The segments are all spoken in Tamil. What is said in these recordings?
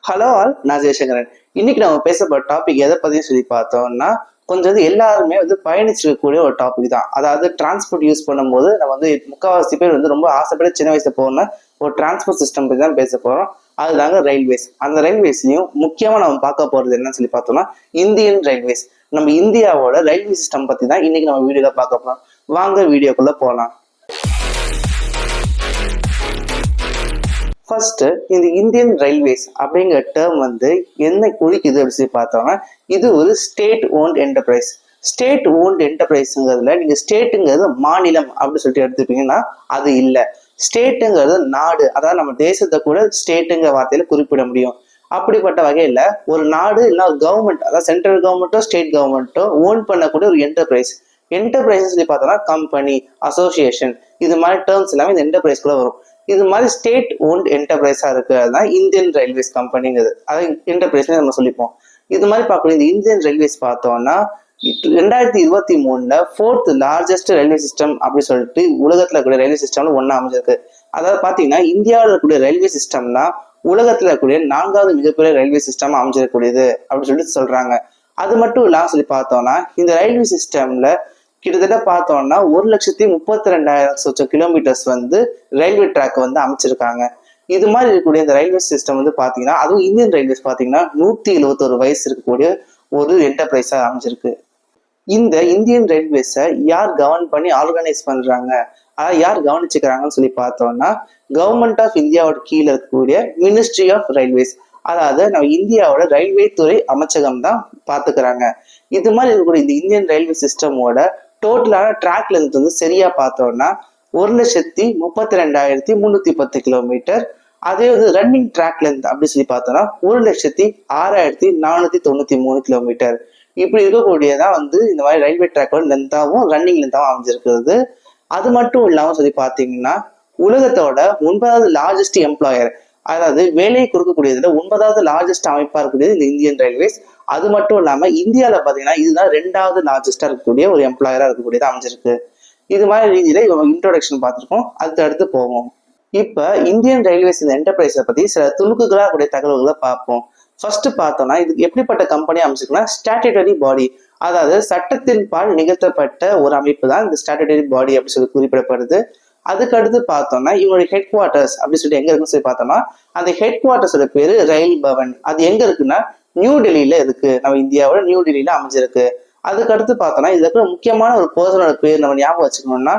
ஹலோ ஆல், நான் ஜெயசங்கரன். இன்னைக்கு நம்ம பேச போற டாபிக் எதை பத்தியும் சொல்லி பார்த்தோம்னா, கொஞ்சம் எல்லாருமே பயணிச்சிருக்கக்கூடிய ஒரு டாபிக் தான். அதாவது டிரான்ஸ்போர்ட் யூஸ் பண்ணும்போது நம்ம முக்கால்வாசி பேர் ரொம்ப ஆசைப்பட்டு சின்ன வயசுல போன ஒரு டிரான்ஸ்போர்ட் சிஸ்டம் பத்தி தான் பேச போறோம். அதுதாங்க ரயில்வேஸ். அந்த ரயில்வேஸ்லயும் முக்கியமா நம்ம பார்க்க போறது என்னன்னு சொல்லி பார்த்தோம்னா, இந்தியன் ரயில்வேஸ். நம்ம இந்தியாவோட ரயில்வே சிஸ்டம் பத்தி தான் இன்னைக்கு நம்ம வீடியோல பார்க்க போறோம். வாங்க வீடியோக்குள்ள போலாம். ஃபர்ஸ்ட், இந்த இந்தியன் ரயில்வேஸ் அப்படிங்கிற டேர்ம் என்ன குறிக்குது அப்படின்னு சொல்லி பார்த்தோம்னா, இது ஒரு state owned enterprise. State owned என்டர்பிரைஸ்ங்கிறதுல நீங்க ஸ்டேட்டுங்கிறது மாநிலம் அப்படின்னு சொல்லிட்டு எடுத்துப்பீங்கன்னா அது இல்லை. ஸ்டேட்டுங்கிறது நாடு, அதாவது நம்ம தேசத்தை கூட ஸ்டேட்டுங்கிற வார்த்தையில குறிப்பிட முடியும். அப்படிப்பட்ட வகையில ஒரு நாடு இல்லை கவர்மெண்ட், அதாவது சென்ட்ரல் கவர்மெண்ட்டோ ஸ்டேட் கவர்மெண்ட்டோ ஓன் பண்ணக்கூடிய ஒரு என்டர்பிரைஸ். என்டர்பிரைஸ் சொல்லி பார்த்தோம்னா கம்பெனி, அசோசியேஷன், இது மாதிரி டேர்ம்ஸ் எல்லாமே இந்த என்டர்பிரைஸ்குள்ள வரும். இது மாதிரி ஸ்டேட் ஓன்ட் என்டர்பிரைஸா இருக்கிறது தான் இந்தியன் ரயில்வேஸ் கம்பெனிங்கிறது. அதாவது என்டர்பிரைஸ் நம்ம சொல்லிப்போம். இது மாதிரி பார்க்கக்கூடிய இந்த இந்தியன் ரயில்வேஸ் பார்த்தோம்னா 2023 4th லார்ஜஸ்ட் ரயில்வே சிஸ்டம் அப்படின்னு சொல்லிட்டு உலகத்துல இருக்கக்கூடிய ரயில்வே சிஸ்டம்ல ஒன்னா அமைஞ்சிருக்கு. அதாவது பாத்தீங்கன்னா இந்தியாவில் இருக்கக்கூடிய ரயில்வே சிஸ்டம்னா உலகத்துல இருக்கக்கூடிய 4வது மிகப்பெரிய ரயில்வே சிஸ்டம் அமைஞ்சிருக்கக்கூடியது அப்படின்னு சொல்லிட்டு சொல்றாங்க. அது மட்டும் இல்லாம சொல்லி பார்த்தோம்னா இந்த ரயில்வே சிஸ்டம்ல கிட்டத்தட்ட பார்த்தோம்னா 1,32,000 கிலோமீட்டர்ஸ் ரயில்வே ட்ராக் அமைச்சிருக்காங்க. இது மாதிரி இருக்கக்கூடிய இந்த ரயில்வே சிஸ்டம் பாத்தீங்கன்னா, அதுவும் இந்தியன் ரயில்வேஸ் பாத்தீங்கன்னா 171 வயசு இருக்கக்கூடிய ஒரு என்டர்பிரைஸா அமைஞ்சிருக்கு. இந்த இந்தியன் ரயில்வேஸை யார் கவர்ன் பண்ணி ஆர்கனைஸ் பண்றாங்க, அதாவது யார் கவனிச்சுக்கிறாங்கன்னு சொல்லி பார்த்தோம்னா, கவர்மெண்ட் ஆஃப் இந்தியாவோட கீழே இருக்கக்கூடிய மினிஸ்ட்ரி ஆஃப் ரயில்வேஸ், அதாவது நம்ம இந்தியாவோட ரயில்வே துறை அமைச்சகம் தான் பாத்துக்கிறாங்க. இது மாதிரி இருக்கக்கூடிய இந்த இந்தியன் ரயில்வே சிஸ்டமோட டோட்டலான ட்ராக் லென்த் சரியா பார்த்தோம்னா 1,32,310 கிலோமீட்டர். அதே ரன்னிங் ட்ராக் லென்த் அப்படி சொல்லி பார்த்தோம்னா 1,06,493 கிலோமீட்டர். இப்படி இருக்கக்கூடியதான் இந்த மாதிரி ரயில்வே ட்ராக்கோட லென்த்தாவும் ரன்னிங் லென்த்தாவும் அமைஞ்சிருக்கிறது. அது மட்டும் இல்லாம சொல்லி பார்த்தீங்கன்னா உலகத்தோட 9வது லார்ஜஸ்ட் எம்ப்ளாயர், அதாவது வேலையை கொடுக்கக்கூடியதுல 9வது லார்ஜஸ்ட் அமைப்பா இருக்கக்கூடியது இந்த இந்தியன் ரயில்வேஸ். அது மட்டும் இல்லாம இந்தியாவில பாத்தீங்கன்னா இதுதான் 2வது லார்ஜஸ்டா இருக்கக்கூடிய ஒரு எம்ப்ளாயரா இருக்கக்கூடியது அமைஞ்சிருக்கு. இது மாதிரி ரீதியில இவங்க இன்ட்ரோடக்ஷன் பார்த்திருக்கோம். அடுத்து போவோம். இப்ப இந்தியன் ரயில்வேஸ் இந்த என்டர்பிரைஸை பத்தி சில துணுக்குகளா கூடிய தகவல்களை பார்ப்போம். ஃபர்ஸ்ட் பார்த்தோம்னா இது எப்படிப்பட்ட கம்பெனி அமைச்சிருக்குன்னா ஸ்டாட்யூட்டரி பாடி, அதாவது சட்டத்தின் பால் நிகழ்த்தப்பட்ட ஒரு அமைப்பு தான் இந்த ஸ்டாட்யூட்டரி பாடி அப்படின்னு சொல்லி குறிப்பிடப்படுது. அதுக்கு அடுத்து பார்த்தோம்னா இவங்களுடைய ஹெட் குவார்டர்ஸ் அப்படின்னு சொல்லி எங்க இருக்குன்னு சொல்லி பார்த்தோம்னா அந்த ஹெட் குவார்டர்ஸோட பேரு ரயில் பவன். அது எங்க இருக்குன்னா நியூ டெல்லியில இருக்கு. நம்ம இந்தியாவோட நியூ டெல்லியில அமைஞ்சிருக்கு. அதுக்கு அடுத்து பார்த்தோம்னா இதுல இருக்கிற முக்கியமான ஒரு பர்சனோட பேர் நம்ம ஞாபகம் வச்சுக்கணும்னா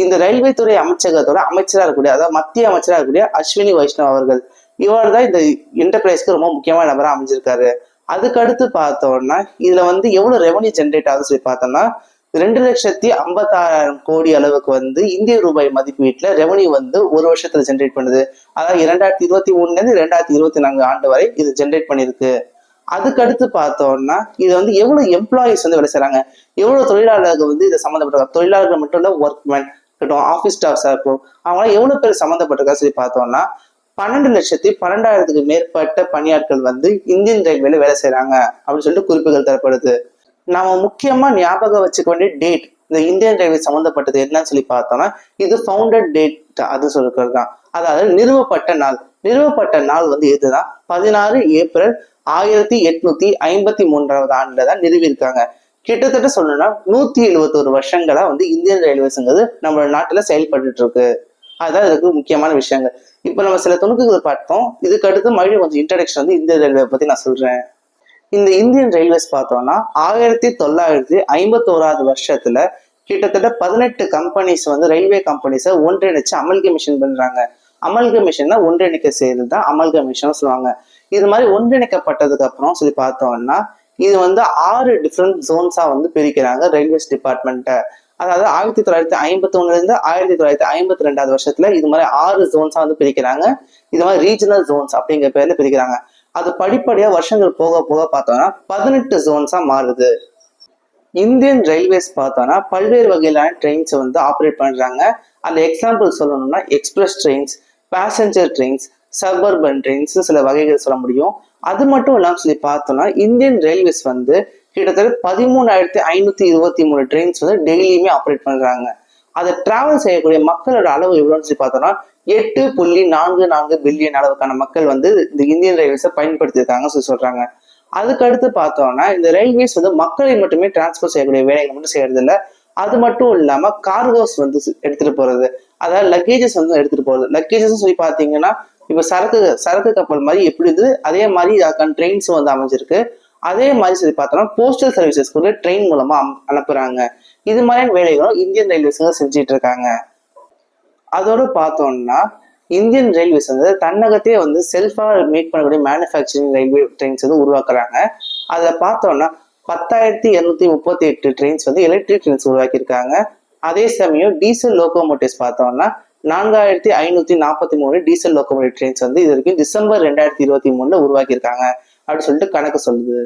இந்த ரயில்வே துறை அமைச்சகத்தோட அமைச்சராக இருக்கக்கூடிய, அதாவது மத்திய அமைச்சராக இருக்கக்கூடிய அஸ்வினி வைஷ்ணவ் அவர்கள். இவர் தான் இந்த என்டர்பிரைஸ்க்கு ரொம்ப முக்கியமான நபரா அமைஞ்சிருக்காரு. அதுக்கு அடுத்து பார்த்தோம்னா இதுல எவ்வளவு ரெவன்யூ ஜென்ரேட் ஆகுது சொல்லி பார்த்தோம்னா 2,56,000 கோடி அளவுக்கு இந்திய ரூபாய் மதிப்பீட்டுல ரெவன்யூ ஒரு வருஷத்துல ஜென்ரேட் பண்ணுது. அதாவது 2023 இருந்து 2024 ஆண்டு வரை இது ஜென்ரேட் பண்ணிருக்கு. அதுக்கு அடுத்து பார்த்தோம்னா இது எவ்வளவு எம்ப்ளாயிஸ் வேலை செய்யறாங்க, எவ்வளவு தொழிலாளர்கள் இதை சம்மந்தப்பட்டிருக்காங்க. தொழிலாளர்கள் மட்டும் இல்ல, ஒர்க்மேன் இருக்கட்டும், ஆஃபீஸ் ஸ்டாஃப்ஸா இருக்கும், அவங்க எவ்வளவு பேர் சம்மந்தப்பட்டிருக்கா சொல்லி பார்த்தோம்னா 12,12,000க்கு மேற்பட்ட பணியாட்கள் இந்தியன் ரயில்வேல வேலை செய்யறாங்க அப்படின்னு சொல்லிட்டு குறிப்புகள் தரப்படுது. நாம முக்கியமா ஞாபகம் வச்சுக்க வேண்டிய டேட் இந்த இந்தியன் ரயில்வே சம்மந்தப்பட்டது என்னன்னு சொல்லி பார்த்தோம்னா இது ஃபவுண்டட் டேட் அது சொல்றது தான். அதாவது நிறுவப்பட்ட நாள். நிறுவப்பட்ட நாள் எதுதான் 16 ஏப்ரல் 1853 ஆண்டுல தான் நிறுவியிருக்காங்க. கிட்டத்தட்ட சொல்லணும்னா 171 வருஷங்களா இந்தியன் ரயில்வேஸ்ங்கிறது நம்ம நாட்டுல செயல்பட்டு இருக்கு. அதுதான் இதுக்கு முக்கியமான விஷயங்கள். இப்ப நம்ம சில துணுக்குகள் பார்த்தோம். இதுக்கு அடுத்து மறுபடியும் கொஞ்சம் இன்ட்ரடக்ஷன் இந்தியன் ரயில்வே பத்தி நான் சொல்றேன். இந்த இந்தியன் ரயில்வேஸ் பார்த்தோம்னா 1951 வருஷத்துல கிட்டத்தட்ட 18 கம்பெனிஸ் ரயில்வே கம்பெனிஸை ஒன்றிணைச்சு அமல்கமிஷன் பண்றாங்க. அமல்கமிஷன்னா ஒன்றிணைக்க செய்யறது தான் அமல்கமிஷன் சொல்லுவாங்க. இது மாதிரி ஒன்றிணைக்கப்பட்டதுக்கு அப்புறம் சொல்லி பார்த்தோம்னா இது 6 டிஃப்ரெண்ட் ஜோன்ஸா பிரிக்கிறாங்க ரயில்வேஸ் டிபார்ட்மெண்ட்டை. அதாவது 1951 இருந்து 1952 வருஷத்துல இது மாதிரி 6 ஜோன்ஸா பிரிக்கிறாங்க. இது மாதிரி ரீஜனல் ஜோன்ஸ் அப்படிங்கிற பேர்ல பிரிக்கிறாங்க. அது படிப்படியா வருஷங்கள் போக போக பார்த்தோம்னா 18 ஜோன்ஸா மாறுது. இந்தியன் ரயில்வேஸ் பார்த்தோம்னா பல்வேறு வகையிலான ட்ரெயின்ஸ் ஆப்ரேட் பண்றாங்க. அந்த எக்ஸாம்பிள் சொல்லணும்னா express trains, passenger trains, suburban trains சில வகைகள் சொல்ல முடியும். அது மட்டும் இல்லாம சொல்லி பார்த்தோம்னா இந்தியன் ரயில்வேஸ் கிட்டத்தட்ட 13,523 ட்ரெயின்ஸ் டெய்லியுமே ஆப்ரேட் பண்றாங்க. அதை டிராவல் செய்யக்கூடிய மக்களோட அளவு எவ்வளோன்னு சொல்லி பார்த்தோம்னா 8.44 பில்லியன் அளவுக்கான மக்கள் வந்து இந்த இந்தியன் ரயில்வேஸை பயன்படுத்தியிருக்காங்க சொல்றாங்க. அதுக்கடுத்து பார்த்தோம்னா இந்த ரயில்வேஸ் வந்து மக்களை மட்டுமே டிரான்ஸ்போர்ட் செய்யக்கூடிய வேலைகளை மட்டும் செய்யறது இல்லை, அது மட்டும் இல்லாம கார்கோஸ் வந்து எடுத்துட்டு போறது, அதாவது லக்கேஜஸ் வந்து எடுத்துட்டு போறது. லக்கேஜஸ் சொல்லி பாத்தீங்கன்னா இப்ப சரக்கு கப்பல் மாதிரி எப்படி இது அதே மாதிரி அதுக்கான ட்ரெயின்ஸ் வந்து அமைஞ்சிருக்கு. அதே மாதிரி சொல்லி பார்த்தோம்னா போஸ்டல் சர்வீசஸ் கூட ட்ரெயின் மூலமா அனுப்புறாங்க. இது மாதிரியான வேலைகளும் இந்தியன் ரயில்வேஸ் செஞ்சுட்டு இருக்காங்க. அதோட பார்த்தோம்னா இந்தியன் ரயில்வேஸ் வந்து தன்னகத்தையே வந்து செல்ஃபா மேக் பண்ணக்கூடிய மேனுஃபேக்சரிங் ரயில்வே ட்ரெயின்ஸ் வந்து உருவாக்குறாங்க. அதை பார்த்தோம்னா 10,238 ட்ரெயின்ஸ் வந்து எலக்ட்ரிக் ட்ரெயின்ஸ் உருவாக்கியிருக்காங்க. அதே சமயம் டீசல் லோகோமோட்டிவ்ஸ் பார்த்தோம்னா 4,543 டீசல் லோகோமோட்டிவ் ட்ரெயின்ஸ் வந்து இது வரைக்கும் டிசம்பர் 2023 உருவாக்கியிருக்காங்க அப்படின்னு சொல்லிட்டு கணக்கு சொல்லுது.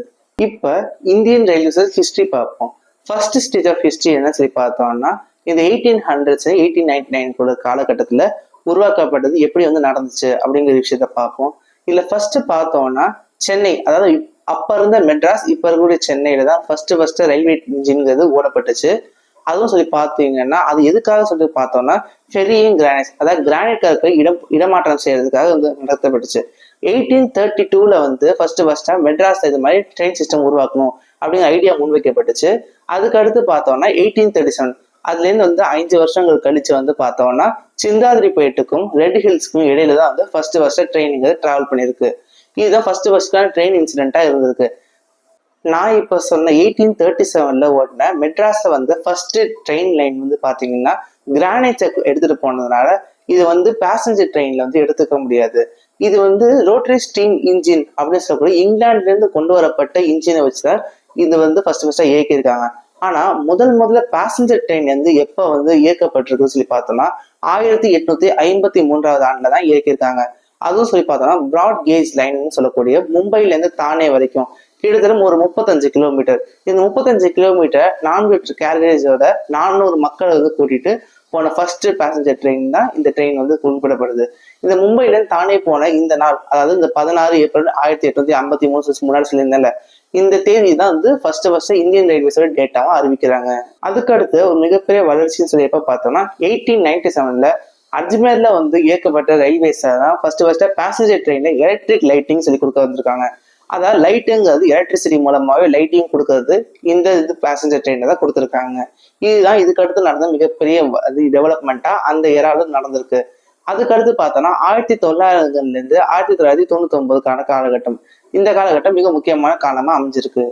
இப்ப இந்தியன் ரயில்வேஸ் ஹிஸ்டரி பார்ப்போம். ஃபர்ஸ்ட் ஸ்டேஜ் ஆஃப் ஹிஸ்டரி என்ன சொல்லி பார்த்தோம்னா இந்த 1800s 1899 காலகட்டத்துல உருவாக்கப்பட்டது எப்படி வந்து நடந்துச்சு அப்படிங்கிற விஷயத்த பார்ப்போம். இதுல ஃபர்ஸ்ட் பார்த்தோம்னா சென்னை, அதாவது அப்ப இருந்த மெட்ராஸ் இப்ப இருக்கக்கூடிய சென்னையில தான் ஃபர்ஸ்ட் ரயில்வே இன்ஜின்ங்கிறது ஓடப்பட்டுச்சு. அதுவும் சொல்லி பார்த்தீங்கன்னா அது எதுக்காக சொல்லி பார்த்தோம்னா ஃபெரியிங் கிரானைட், அதாவது கிரானைட் கற்களை இடமாற்றம் செய்யறதுக்காக வந்து நடத்தப்பட்டுச்சு. 1832ல வந்து ஃபர்ஸ்டா மெட்ராஸ் இது மாதிரி ட்ரெயின் சிஸ்டம் உருவாக்கணும் அப்படிங்கிற ஐடியா முன்வைக்கப்பட்டுச்சு. அதுக்கு அடுத்து பார்த்தோம்னா 1837 அதுல இருந்து வந்து 5 வருஷங்கள் கழிச்சு வந்து பார்த்தோம்னா சிந்தாதிரிப்பேட்டுக்கும் ரெட் ஹில்ஸ்க்கும் இடையில தான் வந்து ஃபர்ஸ்ட் ட்ரெயின் டிராவல் பண்ணிருக்கு. இதுதான் ஃபர்ஸ்டான ட்ரெயின் இன்சிடென்ட்டா இருந்திருக்கு. நான் இப்ப சொன்ன 1837ல ஓடின மெட்ராஸ்ல வந்து ஃபர்ஸ்ட் ட்ரெயின் லைன் வந்து பாத்தீங்கன்னா கிரானைட்டை எடுத்துட்டு போனதுனால இது வந்து பேசஞ்சர் ட்ரெயின்ல வந்து எடுத்துக்க முடியாது. இது வந்து ரோட்டரி ஸ்டீம் இன்ஜின் அப்படின்னு சொல்லக்கூடிய இங்கிலாந்துல இருந்து கொண்டு வரப்பட்ட இன்ஜினை வச்சுதான் இது வந்து ஃபர்ஸ்டா இயக்கியிருக்காங்க. ஆனா முதல்ல பேசஞ்சர் ட்ரெயின் வந்து எப்ப வந்து இயக்கப்பட்டிருக்குன்னு சொல்லி பார்த்தோம்னா 1853 ஆண்டுல தான் இயக்கியிருக்காங்க. அதுவும் சொல்லி பார்த்தோம்னா பிராட் கேஜ் லைன் சொல்லக்கூடிய மும்பைல இருந்து தானே வரைக்கும் கிட்டத்தட்ட ஒரு 35 கிலோமீட்டர். இந்த 35 கிலோமீட்டர் 4 கேரேஜோட 400 மக்களை வந்து கூட்டிட்டு போன ஃபர்ஸ்ட் பேசஞ்சர் ட்ரெயின் தான் இந்த ட்ரெயின் வந்து குறிப்பிடப்படுது. இந்த மும்பைல இருந்து தானே போன இந்த நாள், அதாவது இந்த 16 ஏப்ரல் 1853 முன்னாடி சொல்லியிருந்தேன்ல, இந்த தேதி தான் வந்து ஃபர்ஸ்ட் இந்தியன் ரயில்வேஸோட டேட்டாவும் அறிவிக்கிறாங்க. அதுக்கடுத்து ஒரு மிகப்பெரிய வளர்ச்சின்னு சொல்லி எப்ப பார்த்தோம்னா 1897ல அஜ்மேர்ல வந்து இயக்கப்பட்ட ரயில்வேஸ் தான் ஃபர்ஸ்ட் பேசஞ்சர் ட்ரெயின்ல எலக்ட்ரிக் லைட்டிங் சொல்லி கொடுக்க வந்திருக்காங்க. அதாவது லைட்டுங்கிறது எலக்ட்ரிசிட்டி மூலமாவே லைட்டிங் கொடுக்கறது இந்த இது பேசஞ்சர் ட்ரெயின்ல தான் கொடுத்துருக்காங்க. இதுதான் இதுக்கு அடுத்து நடந்த மிகப்பெரிய டெவலப்மெண்ட்டா அந்த ஏராளம் நடந்திருக்கு. அதுக்கடுத்து பார்த்தோம்னா 1900ல இருந்து 1999க்கான காலகட்டம், இந்த காலகட்டம் மிக முக்கியமான காலமா அமைஞ்சிருக்கு.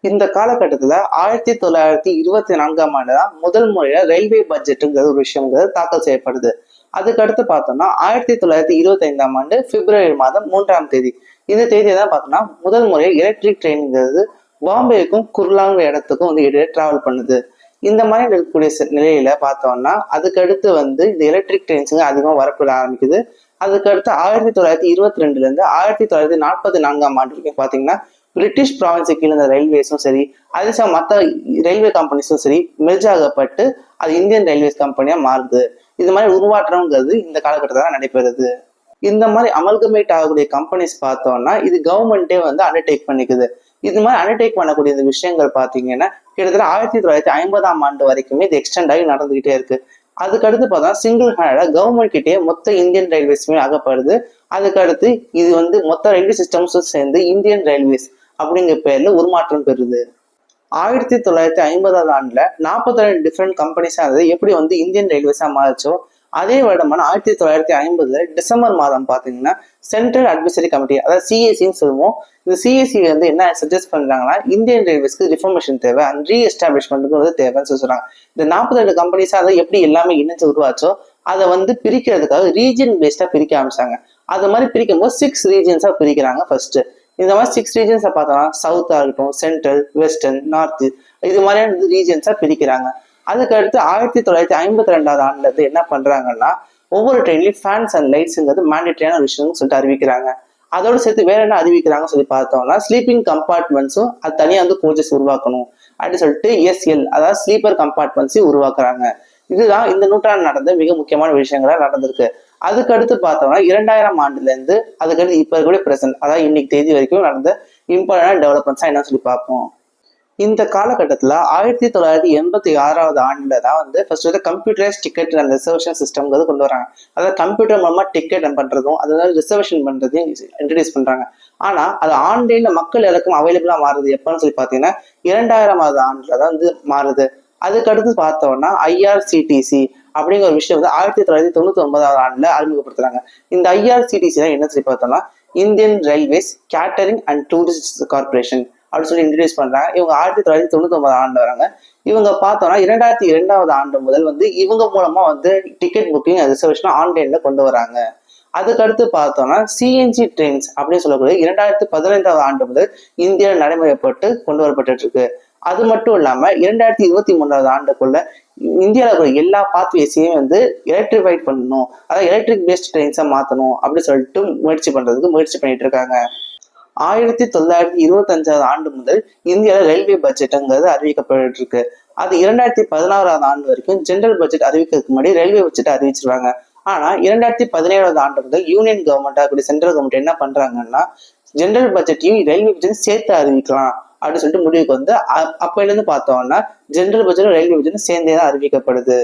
இந்த காலகட்டத்துல 1924ஆம் ஆண்டுதான் முதல் முறையா ரயில்வே பட்ஜெட்டுங்கிற ஒரு விஷயங்கிறது தாக்கல் செய்யப்படுது. அதுக்கடுத்து பார்த்தோம்னா 1925ஆம் ஆண்டு பிப்ரவரி மாதம் 3ஆம் தேதி, இந்த தேதியை தான் பார்த்தோம்னா முதல் முறையா எலக்ட்ரிக் ட்ரெயின்ங்கிறது பாம்பேக்கும் குர்லாங்கிற இடத்துக்கும் வந்து இடையே டிராவல் பண்ணுது. இந்த மாதிரி இருக்கக்கூடிய நிலையில பார்த்தோம்னா அதுக்கடுத்து வந்து இந்த எலக்ட்ரிக் ட்ரெயின்ஸுங்க அதிகமாக வரப்பட ஆரம்பிக்குது. அதுக்கடுத்து 1922ல இருந்து 1944ஆம் ஆண்டு வரைக்கும் பார்த்தீங்கன்னா பிரிட்டிஷ் ப்ராவின்ஸு கீழே இந்த ரயில்வேஸும் சரி, அதே சமயம் மற்ற ரயில்வே கம்பெனிஸும் சரி மெர்ஜ் ஆகப்பட்டு அது இந்தியன் ரயில்வேஸ் கம்பெனியா மாறுது. இது மாதிரி உருவாற்றம்ங்கிறது இந்த காலகட்டத்தில் நடைபெறுது. இந்த மாதிரி அமல்கமேட் ஆகக்கூடிய கம்பெனிஸ் பார்த்தோம்னா இது கவர்மெண்ட்டே வந்து அண்டர்டேக் பண்ணிக்குது. இது மாதிரி அண்டர்டேக் பண்ணக்கூடிய இந்த விஷயங்கள் பார்த்தீங்கன்னா கிட்டத்தட்ட 1950ஆம் ஆண்டு வரைக்குமே இது எக்ஸ்டெண்ட் ஆகி நடந்துகிட்டே இருக்கு. அதுக்கடுத்து பார்த்தா சிங்கிள் ஹேண்டா கவர்மெண்ட் கிட்டே மொத்த இந்தியன் ரயில்வேஸுமே ஆகப்படுது. அதுக்கடுத்து இது வந்து மொத்த ரயில்வே சிஸ்டம்ஸும் சேர்ந்து இந்தியன் ரயில்வேஸ் அப்படிங்கிற பேர்ல உருமாற்றம் பெறுது. 1950ஆம் ஆண்டுல 42 டிஃப்ரெண்ட் கம்பெனிஸா இருந்தது எப்படி வந்து இந்தியன் ரயில்வேஸா மாறிச்சோ அதே வருடமான 1950 டிசம்பர் மாதம் பாத்தீங்கன்னா சென்ட்ரல் அட்வைசரி கமிட்டி, அதாவது சிஏசின்னு சொல்லுவோம். இந்த சிஏசி வந்து என்ன சஜஸ்ட் பண்றாங்கன்னா இந்தியன் ரயில்வேஸ்க்கு ரிஃபர்மேஷன் தேவை, அண்ட் ரீஎஸ்டாப்ளிஷ்மெண்ட்டுக்கு வந்து தேவைன்னு சொல்றாங்க. இந்த 42 கம்பெனிஸா அதை எப்படி எல்லாமே இணைஞ்சு உருவாச்சோ அதை வந்து பிரிக்கிறதுக்காக ரீஜன் பேஸ்டா பிரிக்க ஆரம்பிச்சாங்க. அது மாதிரி பிரிக்கும் போது 6 ரீஜன்ஸா பிரிக்கிறாங்க. ஃபர்ஸ்ட் இந்த மாதிரி 6 ரீஜன்ஸை பார்த்தோம்னா சவுத்தா இருக்கட்டும், சென்ட்ரல், வெஸ்டர்ன், நார்த், இது மாதிரியான ரீஜன்ஸா பிரிக்கிறாங்க. அதுக்கடுத்து 1952ஆம் ஆண்டுல இருந்து என்ன பண்றாங்கன்னா ஒவ்வொரு ட்ரெயின்லயும் ஃபேன்ஸ் அண்ட் லைட்ஸுங்கிறது மேண்டேட்டரியான விஷயம்னு சொல்லிட்டு அறிவிக்கிறாங்க. அதோட சேர்த்து வேற என்ன அறிவிக்கிறாங்கன்னு சொல்லி பார்த்தோம்னா ஸ்லீப்பிங் கம்பார்ட்மெண்ட்ஸும் அது தனியாக வந்து கோச்சஸ் உருவாக்கணும் அப்படின்னு சொல்லிட்டு எஸ்எல், அதாவது ஸ்லீப்பர் கம்பார்ட்மெண்ட்ஸையும் உருவாக்குறாங்க. இதுதான் இந்த நூற்றாண்டு நடந்த மிக முக்கியமான விஷயங்களா நடந்திருக்கு. அதுக்கடுத்து பார்த்தோம்னா 2000ஆம் ஆண்டுல இருந்து அதுக்கடுத்து இப்ப இருக்கக்கூடிய பிரசன்ட், அதாவது இன்னைக்கு தேதி வரைக்கும் நடந்த இம்பார்ட்டன்ட் டெவலப்மெண்ட்ஸா என்ன சொல்லி பார்ப்போம். இந்த காலகட்டத்தில் 1986 ஆண்டுல தான் வந்து ஃபர்ஸ்ட் வந்து கம்ப்யூட்டரைஸ் டிக்கெட் அண்ட் ரிசர்வேஷன் சிஸ்டம்ங்கிறது கொண்டு வராங்க. அதாவது கம்ப்யூட்டர் மூலமா டிக்கெட் பண்றதும் அதாவது ரிசர்வேஷன் பண்றதையும் இன்ட்ரடியூஸ் பண்றாங்க. ஆனா அது ஆன்லைன்ல மக்கள் எல்லாருக்கும் அவைலபிளா மாறுது எப்பன்னு சொல்லி பாத்தீங்கன்னா 2000 ஆண்டுல தான் வந்து மாறுது. அதுக்கு அடுத்து பார்த்தோம்னா ஐஆர்சிடிசி அப்படிங்கிற ஒரு விஷயம் வந்து 1999 ஆண்டுல அறிமுகப்படுத்துறாங்க. இந்த ஐஆர்சிடிசி என்ன சொல்லி பார்த்தோம்னா Indian railways catering and tourist corporation அப்படின்னு சொல்லி இன்ட்ரடியூஸ் பண்றாங்க. இவங்க 1999 ஆண்டு வராங்க. இவங்க பார்த்தோம்னா 2002 ஆண்டு முதல் வந்து இவங்க மூலமா வந்து டிக்கெட் புக்கிங் ரிசர்வேஷன் ஆன்லைன்ல கொண்டு வராங்க. அதுக்கடுத்து பார்த்தோம்னா சிஎன்ஜி ட்ரெயின்ஸ் அப்படின்னு சொல்லக்கூடிய 2015 ஆண்டு முதல் இந்தியாவில் நடைமுறைப்பட்டு கொண்டு வரப்பட்டு இருக்கு. அது மட்டும் இல்லாம 2023 ஆண்டுக்குள்ள இந்தியாவில் இருக்கிற எல்லா பாத்வேஸையும் வந்து எலக்ட்ரிஃபைட் பண்ணணும், அதாவது எலக்ட்ரிக் பேஸ்ட் ட்ரெயின்ஸா மாத்தணும் அப்படின்னு சொல்லிட்டு முயற்சி பண்ணிட்டு இருக்காங்க. 1925 ஆண்டு முதல் இந்தியாவில் ரயில்வே பட்ஜெட்டுங்கிறது அறிவிக்கப்பட்டு இருக்கு. அது 2016 ஆண்டு வரைக்கும் ஜெனரல் பட்ஜெட் அறிவிக்கிறதுக்கு முன்னாடி ரயில்வே பட்ஜெட் அறிவிச்சிருவாங்க. ஆனா 2017 ஆண்டு முதல் யூனியன் கவர்மெண்ட் அப்படி சென்ட்ரல் கவர்மெண்ட் என்ன பண்றாங்கன்னா ஜெனரல் பட்ஜெட்டையும் ரயில்வே பட்ஜெட் சேர்த்து அறிவிக்கலாம் அப்படின்னு சொல்லிட்டு முடிவுக்கு வந்து அப்பையில இருந்து பார்த்தோம்னா ஜெனரல் பட்ஜெட் ரயில்வே பட்ஜெட் சேர்ந்தே தான் அறிவிக்கப்படுது.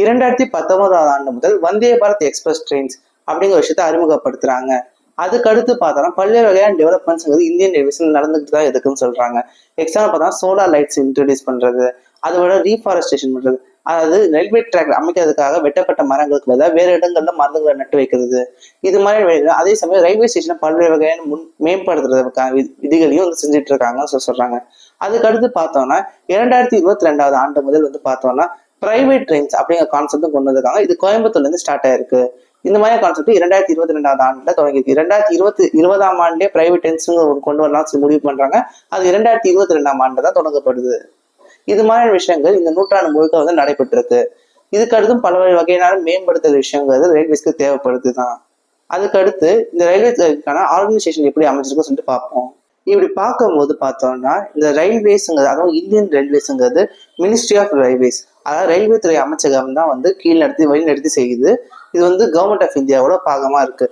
2019 ஆண்டு முதல் வந்தே பாரத் எக்ஸ்பிரஸ் ட்ரெயின்ஸ் அப்படிங்கிற விஷயத்த அறிமுகப்படுத்துறாங்க. அதுக்கு அடுத்து பார்த்தோம்னா பல்வேறு வகையான டெவலப்மெண்ட்ஸ் வந்து இந்தியன் ரயில்வேஸ்ல நடந்துகிட்டு தான் இருக்குன்னு சொல்றாங்க. எக்ஸாம்பிள் பார்த்தா சோலார் லைட்ஸ் இன்ட்ரடியூஸ் பண்றது, அதோட ரீஃபாரஸ்டேஷன் பண்றது, அதாவது ரயில்வே ட்ராக் அமைக்கிறதுக்காக வெட்டப்பட்ட மரங்களுக்கு பதிலாக வேறு இடங்கள்ல மரங்களை நட்டு வைக்கிறது. இது மாதிரி அதே சமயம் ரயில்வே ஸ்டேஷனை பல்வேறு வகையான மேம்படுத்துறதுக்கான விதிகளையும் வந்து செஞ்சுட்டு இருக்காங்கன்னு சொல்றாங்க. அதுக்கு அடுத்து பார்த்தோம்னா 2022 ஆண்டு முதல் வந்து பார்த்தோம்னா பிரைவேட் ட்ரெயின்ஸ் அப்படிங்கிற கான்செப்டும் கொண்டு வந்திருக்காங்க. இது கோயம்புத்தூர்ல இருந்து ஸ்டார்ட் ஆயிருக்கு. இந்த மாதிரி கான்செப்ட் 2022 ஆண்டுல தொடங்கிருக்கு. 2020 ஆண்டே பிரைவேட் ட்ரெயின்ஸ் கொண்டு வரலாம் முடிவு பண்றாங்க. அது 2022 ஆண்டு தான் தொடங்கப்படுது. இது மாதிரி விஷயங்கள் இந்த நூற்றாண்டு முழுக்க வந்து நடைபெற்று இருக்கு. இதுக்கு அடுத்தும் பல வகையான மேம்படுத்துற விஷயங்கள் ரயில்வேஸ்க்கு தேவைப்படுதுதான். அதுக்கு அடுத்து இந்த ரயில்வேக்கான ஆர்கனைசேஷன் எப்படி அமைச்சிருக்கோம் சொல்லிட்டு பார்ப்போம். இப்படி பார்க்கும்போது பார்த்தோம்னா இந்த ரயில்வேஸ்ங்கிறது, அதுவும் இந்தியன் ரயில்வேஸ்ங்கிறது மினிஸ்ட்ரி ஆஃப் ரயில்வேஸ், அதாவது ரயில்வே துறை அமைச்சகம் தான் வந்து வழிநடத்தி செய்யுது. இது வந்து கவர்மெண்ட் ஆஃப் இந்தியாவோட பாகமா இருக்கு.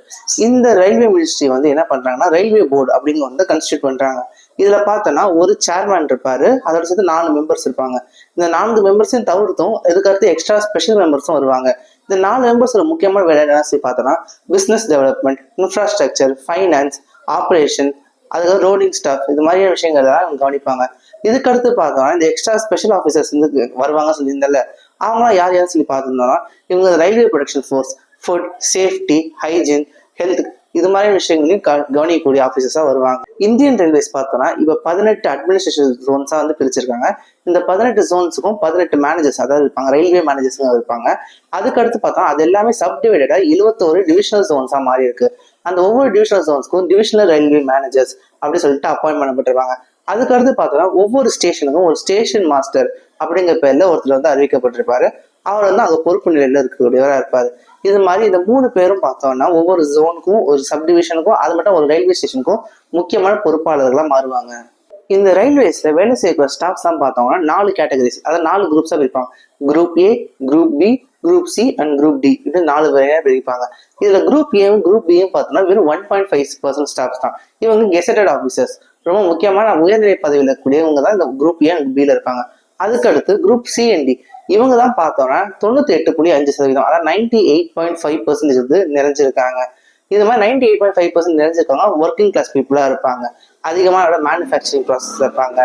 இந்த ரயில்வே மினிஸ்ட்ரி வந்து என்ன பண்றாங்கன்னா ரயில்வே போர்டு அப்படிங்க வந்து கன்ஸ்டியூட் பண்றாங்க. இதுல பார்த்தோன்னா ஒரு சேர்மேன் இருப்பாரு, அதோட சேர்த்து 4 மெம்பர்ஸ் இருப்பாங்க. இந்த 4 மெம்பர்ஸையும் தவிர்த்தும் இதுக்கடுத்து எக்ஸ்ட்ரா ஸ்பெஷல் மெம்பர்ஸும் வருவாங்க. இந்த 4 மெம்பர்ஸோட முக்கியமான வேலை என்ன சொல்லி பார்த்தோன்னா business development, infrastructure, finance, operation, அதுக்கப்புறம் ரோடிங் ஸ்டாஃப், இது மாதிரியான விஷயங்கள்லாம் அவங்க கவனிப்பாங்க. இதுக்கடுத்து பார்த்தோம்னா இந்த எக்ஸ்ட்ரா ஸ்பெஷல் ஆஃபீஸர்ஸ் வந்து வருவாங்க சொல்லியிருந்தால அவங்களாம் யார் சொல்லி பார்த்துருந்தோம்னா இவங்க railway production force, food safety, hygiene, health, இது மாதிரி விஷயங்களையும் கவனிக்கக்கூடிய ஆஃபீஸர்ஸா வருவாங்க. இந்தியன் ரயில்வேஸ் பார்த்தோம்னா இப்போ 18 அட்மினிஸ்ட்ரேஷன் ஜோன்ஸா வந்து பிரிச்சிருக்காங்க. இந்த 18 ஜோன்ஸுக்கும் 18 மேனேஜர்ஸ் அதாவது இருப்பாங்க, ரயில்வே மேனேஜர்ஸ் இருப்பாங்க. அதுக்கடுத்து பார்த்தோம் அது எல்லாமே சப்டிவைடடா 21 டிவிஷனல் ஜோன்ஸா மாறி இருக்கு. அந்த ஒவ்வொரு டிவிஷனல் ஜோன்ஸ்க்கும் டிவிஷனல் ரயில்வே மேனேஜர்ஸ் அப்படி சொல்லிட்டு அப்பாயின்ட் பண்ணப்பட்டிருக்காங்க. அதுக்கடுத்து பார்த்தோம்னா ஒவ்வொரு ஸ்டேஷனுக்கும் ஒரு ஸ்டேஷன் மாஸ்டர் அப்படிங்கிற பேர்ல ஒருத்தர் வந்து அறிவிக்கப்பட்டிருப்பாரு. அவர் வந்து அங்க பொறுப்பு நிலையில இருக்கக்கூடியவராக இருப்பாரு. இது மாதிரி இந்த 3 பேரும் பார்த்தோம்னா ஒவ்வொரு ஜோனுக்கும் ஒரு சப்டிவிஷனுக்கும் அது மட்டும் ஒரு ரயில்வே ஸ்டேஷனுக்கும் முக்கியமான பொறுப்பாளர்களா மாறுவாங்க. இந்த ரயில்வேஸ்ல வேலை செய்யக்கூடிய ஸ்டாஃப்ஸ் தான் பார்த்தோம்னா 4 கேட்டகரிஸ், அதாவது 4 குரூப்ஸா பிரிப்பாங்க. Group A, group B, group C and group D, இப்படி 4 வகையா பிரிப்பாங்க. இதுல குரூப் ஏவும் குரூப் பியும் பார்த்தோம்னா வெறும் 1.5% ஸ்டாஃப்ஸ் தான். இவங்க கெசட்டட் ஆஃபீஸர்ஸ், ரொம்ப முக்கியமான உயர்நிலை பதவியில் இருக்கக்கூடியவங்க தான் இந்த குரூப் ஏ அண்ட் பில இருப்பாங்க. அதுக்கடுத்து குரூப் சி அண்ட் டி, இவங்க தான் பார்த்தோம்னா 98.5%, அதாவது 98.5% வந்து நிறைஞ்சிருக்காங்க. இது மாதிரி 98.5% நிறைஞ்சிருக்காங்க ஒர்க்கிங் கிளாஸ் பீப்புளா இருப்பாங்க. அதிகமான மேனுஃபேக்சரிங் ப்ராசஸ் இருப்பாங்க,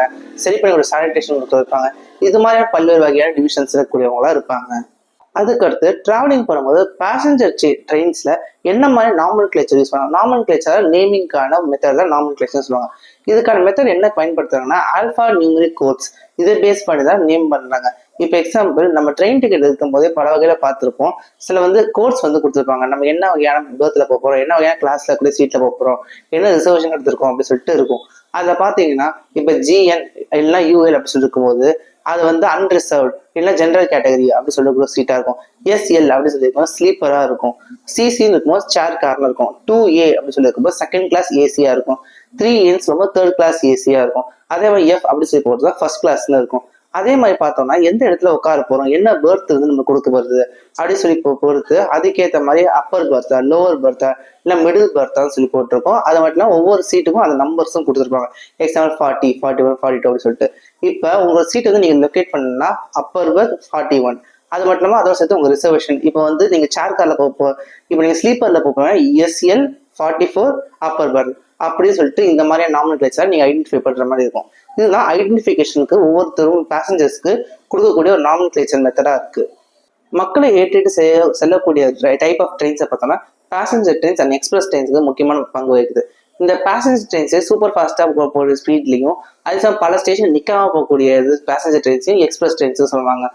சரி பண்ணி சானிடேஷன் இருப்பாங்க. இது மாதிரி பல்வேறு வகையான டிவிஷன்ஸ் இருக்கக்கூடியவங்களா இருப்பாங்க. அதுக்கடுத்து டிராவலிங் பண்ணும்போது பேசஞ்சர் ட்ரெயின்ஸ்ல என்ன மாதிரி நார்மல் கிளேச்சர் யூஸ் பண்ணுவாங்க. நார்மல் கிளேச்சர் நேமிங்கான மெத்தட் தான் நார்மல் கிளேச்சர் சொல்லுவாங்க. இதுக்கான மெத்தட் என்ன பயன்படுத்துறாங்கன்னா ஆல்பா நியூமரிக் கோட்ஸ், இதை பேஸ் பண்ணி தான் நேம் பண்றாங்க. இப்போ எக்ஸாம்பிள் நம்ம ட்ரெயின் டிக்கெட் இருக்கும் போதே பல வகையில பார்த்துருப்போம். சில வந்து கோட்ஸ் வந்து கொடுத்துருப்பாங்க, நம்ம என்ன வகையான பேர்த்ல போக போறோம், என்ன வகையான கிளாஸ்ல கூட சீட்ல போக போறோம், என்ன ரிசர்வேஷன் எடுத்திருக்கோம் அப்படி சொல்லிட்டு இருக்கும். அதை பார்த்தீங்கன்னா இப்போ ஜிஎன் இல்லைன்னா யூஎல் அப்படி சொல்லி இருக்கும்போது அது வந்து அன்ரிசர்வ்ட் இல்லைன்னா ஜென்ரல் கேட்டகரி அப்படி சொல்லக்கூடிய சீட்டா இருக்கும். எஸ்எல் அப்படி சொல்லியிருக்கோம் ஸ்லீப்பரா இருக்கும். சிசின்னு இருக்கும்போது சேர் கார்ல இருக்கும். 2A அப்படி சொல்லி இருக்கும்போது செகண்ட் கிளாஸ் ஏசியா இருக்கும். 3Aன்னு சொல்லும்போது தேர்ட் கிளாஸ் ஏசியா இருக்கும். அதே மாதிரி எஃப் அப்படி சொல்லி போட்டுதான் ஃபர்ஸ்ட் கிளாஸ்ல இருக்கும். அதே மாதிரி பார்த்தோம்னா எந்த இடத்துல உட்கார போறோம், என்ன பெர்த் வந்து நம்ம கொடுக்க போறது அப்படின்னு சொல்லி பொறுத்து அதுக்கேற்ற மாதிரி அப்பர் பெர்த்தா, லோவர் பெர்த்தா, இல்லை மிடில் பெர்த்தான்னு சொல்லி போட்டிருக்கோம். அது மட்டும் இல்லாமல் ஒவ்வொரு சீட்டுக்கும் அந்த நம்பர்ஸும் கொடுத்துருப்பாங்க. எக்ஸாம்பிள் 40, 41, 42 அப்படின்னு சொல்லிட்டு. இப்போ உங்க சீட் வந்து நீங்க லொக்கேட் பண்ணா அப்பர் பெர்த் 41. அது மட்டும் இல்லாமல் அதோட சேர்த்து உங்க ரிசர்வேஷன். இப்போ வந்து நீங்க சேர் கார்ல இப்போ நீங்க ஸ்லீப்பர்ல போப்போம் SL 44 அப்பர் பெர்த் அப்படின்னு சொல்லிட்டு இந்த மாதிரியான நாமினேட்டர்ஸை நீங்க ஐடென்டிஃபை பண்ற மாதிரி இருக்கும். இதுதான் ஐடென்டிஃபிகேஷனுக்கு ஒவ்வொருத்தரும் பேசஞ்சர்ஸ்க்கு கொடுக்கக்கூடிய ஒரு நாமினேஷன் மெத்தடா இருக்கு. மக்களை ஏற்றிட்டு செல்லக்கூடிய டைப் ஆஃப் ட்ரெயின்ஸை பார்த்தோம்னா பேசஞ்சர் ட்ரெயின்ஸ் அண்ட் எக்ஸ்பிரஸ் ட்ரெயின்ஸுக்கு முக்கியமான பங்கு வகிக்குது. இந்த பேசஞ்சர் ட்ரெயின்ஸை சூப்பர் ஃபாஸ்ட்டாக போகிற ஸ்பீட்லையும் அதுதான் பல ஸ்டேஷன் நிற்காம போகக்கூடிய பேசஞ்சர் ட்ரெயின்ஸையும் எக்ஸ்பிரஸ் ட்ரெயின்ஸும் சொல்லுவாங்க.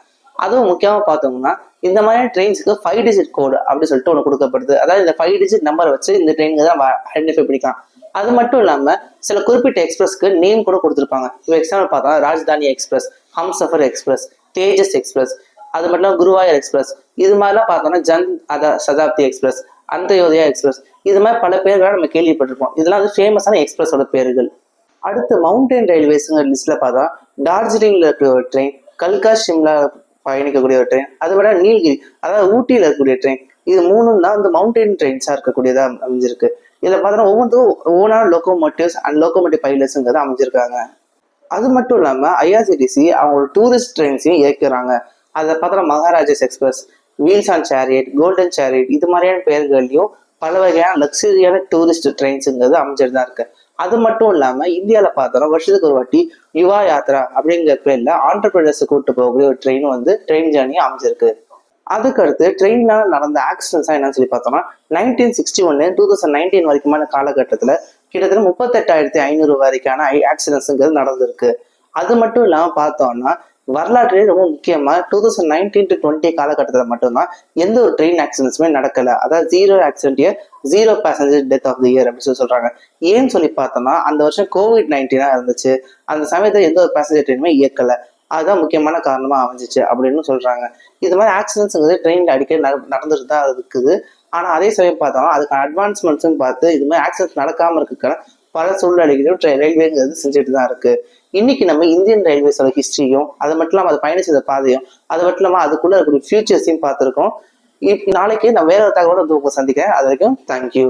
அதுவும் முக்கியமாக பார்த்தோம்னா இந்த மாதிரியான ட்ரெயின்ஸுக்கு 5 டிஜிட் கோடு அப்படின்னு சொல்லிட்டு ஒன்று கொடுக்கப்படுது. அதாவது இந்த 5 டிஜிட் நம்பரை வச்சு இந்த ட்ரெயினுக்கு தான் ஐடென்டிஃபை பண்ணிக்கலாம். அது மட்டும் இல்லாமல் சில குறிப்பிட்ட எக்ஸ்பிரஸ்க்கு நேம் கூட கொடுத்துருப்பாங்க. இப்போ எக்ஸாம்பிள் பார்த்தா ராஜ்தானி எக்ஸ்பிரஸ், ஹம்சஃபர் எக்ஸ்பிரஸ், தேஜஸ் எக்ஸ்பிரஸ், அது மட்டும் இல்லாமல் குருவாயூர் எக்ஸ்பிரஸ், இது மாதிரிலாம் பார்த்தோம்னா சதாப்தி எக்ஸ்பிரஸ், அந்தயோதயா எக்ஸ்பிரஸ், இது மாதிரி பல பேர்களை நம்ம கேள்விப்பட்டிருப்போம். இதெல்லாம் வந்து ஃபேமஸான எக்ஸ்பிரஸோட பேர்கள். அடுத்து மவுண்டைன் ரயில்வேஸுங்கிற லிஸ்ட்ல பார்த்தா டார்ஜிலிங்ல இருக்கிற ஒரு ட்ரெயின், கல்கா சிம்லா பயணிக்கக்கூடிய ஒரு ட்ரெயின், அதை விட நீல்கிரி அதாவது ஊட்டியில் இருக்கக்கூடிய ட்ரெயின், இது மூணும் தான் வந்து மவுண்டைன் ட்ரெயின்ஸாக இருக்கக்கூடியதா அமைஞ்சிருக்கு. இதில் பார்த்தோன்னா ஒவ்வொன்றும் ஓனான லோகோமோட்டிவ்ஸ் அண்ட் லோகோமோட்டிவ் பைலட்ஸுங்கிறத அமைஞ்சிருக்காங்க. அது மட்டும் இல்லாமல் ஐஆர்சிடிசி அவங்களோட டூரிஸ்ட் ட்ரெயின்ஸையும் இயக்குறாங்க. அதை பார்த்தோன்னா Maharaja's express, wheels and chariot, golden chariot, இது மாதிரியான பெயர்கள்லையும் பல வகையான லக்ஸரியான டூரிஸ்ட் ட்ரெயின்ஸுங்கிறது அமைஞ்சிட்டு தான் இருக்கு. அது மட்டும் இல்லாமல் இந்தியாவில் பார்த்தோன்னா வருஷத்துக்கு ஒரு வாட்டி யுவா யாத்ரா அப்படிங்கிற பேரில் ஆண்டர்பிரினர்ஸை கூப்பிட்டு போகக்கூடிய ஒரு ட்ரெயின் வந்து ட்ரெயின் ஜேர்னி அமைஞ்சிருக்கு. அதுக்கடுத்து ட்ரெயினால நடந்த ஆக்சிடென்ட்ஸா என்னன்னு சொல்லி பார்த்தோம்னா 1961 2019 வரைக்குமான காலகட்டத்தில் கிட்டத்தட்ட 38,500 வரைக்கான ஆக்சிடென்ட்ஸுங்கிறது நடந்திருக்கு. அது மட்டும் இல்லாமல் பார்த்தோம்னா வரலாற்றிலே ரொம்ப முக்கியமா 2019 to 20 காலகட்டத்தில் மட்டும்தான் எந்த ஒரு ட்ரெயின் ஆக்சிடென்ட்ஸுமே நடக்கல. அதாவது 0 accident year, 0 passenger death of the year அப்படின்னு சொல்றாங்க. ஏன்னு சொல்லி பார்த்தோம்னா அந்த வருஷம் COVID-19 இருந்துச்சு. அந்த சமயத்தில் எந்த ஒரு பேசஞ்சர் ட்ரெயினுமே இயக்கல. அதுதான் முக்கியமான காரணமா அமைஞ்சிச்சு அப்படின்னு சொல்றாங்க. இது மாதிரி ஆக்சிடென்ட்ஸுங்கிறது ட்ரெயின்ல அடிக்கடி நடந்துட்டு தான் இருக்குது. ஆனா அதே சமயம் பார்த்தோம்னா அதுக்கான அட்வான்ஸ்மெண்ட்ஸும் பார்த்து இது மாதிரி ஆக்சிடென்ட் நடக்காம இருக்கான பல சூழ்நிலைகளையும் ரயில்வேங்கிறது செஞ்சுட்டு தான் இருக்கு. இன்னைக்கு நம்ம இந்தியன் ரயில்வேஸோட ஹிஸ்டரியும் அது மட்டும் இல்லாமல் அதை பயணிச்சத பாதையும் அது மட்டும் இல்லாமல் அதுக்குள்ள இருக்கக்கூடிய ஃபியூச்சர்ஸையும் பார்த்துருக்கோம். நாளைக்கு நான் வேற ஒரு தகவலை வந்து உங்களை சந்திக்கிறேன். அது வரைக்கும் தேங்க்யூ.